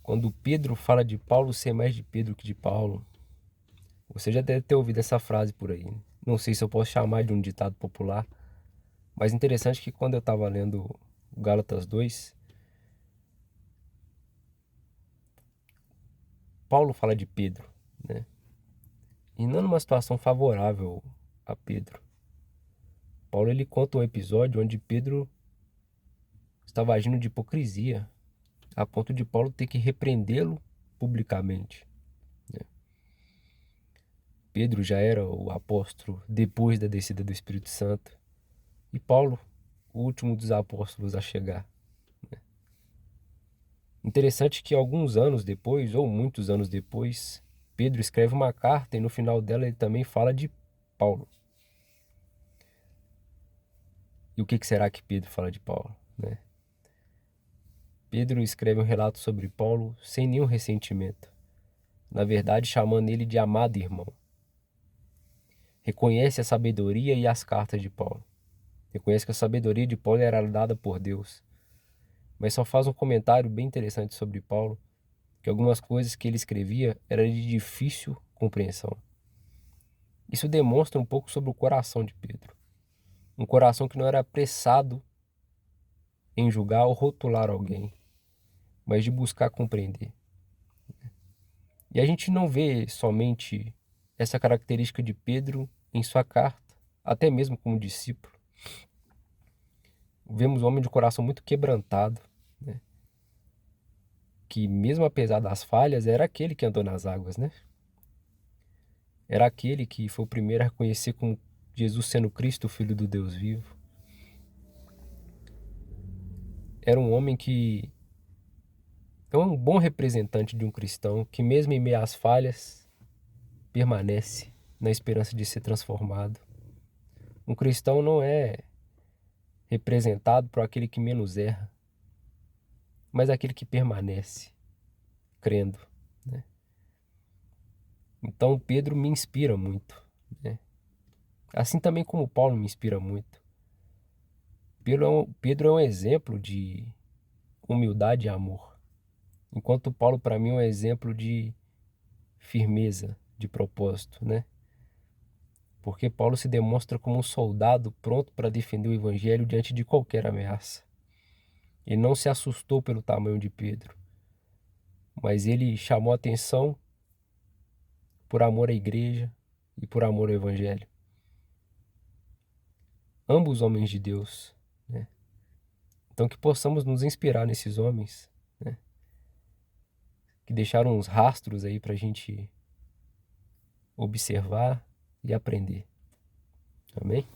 Quando Pedro fala de Paulo ser mais de Pedro que de Paulo, você já deve ter ouvido essa frase por aí, né? Não sei se eu posso chamar de um ditado popular, mas interessante que quando eu estava lendo o Gálatas 2, Paulo fala de Pedro, né? E não numa situação favorável a Pedro. Paulo ele conta um episódio onde Pedro estava agindo de hipocrisia, a ponto de Paulo ter que repreendê-lo publicamente, né? Pedro já era o apóstolo depois da descida do Espírito Santo e Paulo, o último dos apóstolos a chegar. Interessante que alguns anos depois, ou muitos anos depois, Pedro escreve uma carta e no final dela ele também fala de Paulo. E o que será que Pedro fala de Paulo, né? Pedro escreve um relato sobre Paulo sem nenhum ressentimento, na verdade chamando ele de amado irmão. Reconhece a sabedoria e as cartas de Paulo. Reconhece que a sabedoria de Paulo era dada por Deus, mas só faz um comentário bem interessante sobre Paulo, que algumas coisas que ele escrevia eram de difícil compreensão. Isso demonstra um pouco sobre o coração de Pedro. Um coração que não era apressado em julgar ou rotular alguém, mas de buscar compreender. E a gente não vê somente essa característica de Pedro em sua carta, até mesmo como discípulo. Vemos um homem de coração muito quebrantado, né? Que mesmo apesar das falhas, era aquele que andou nas águas, né? Era aquele que foi o primeiro a reconhecer como Jesus sendo Cristo, o Filho do Deus vivo. Era um homem que é um bom representante de um cristão que mesmo em meio às falhas, permanece na esperança de ser transformado. Um cristão não é representado por aquele que menos erra, mas aquele que permanece crendo, né? Então Pedro me inspira muito, né? Assim também como Paulo me inspira muito. Pedro é um exemplo de humildade e amor, enquanto Paulo para mim é um exemplo de firmeza, de propósito, né? Porque Paulo se demonstra como um soldado pronto para defender o evangelho diante de qualquer ameaça. Ele não se assustou pelo tamanho de Pedro, mas ele chamou atenção por amor à igreja e por amor ao evangelho. Ambos homens de Deus, né? Então que possamos nos inspirar nesses homens, né? Que deixaram uns rastros aí para a gente observar e aprender. Amém?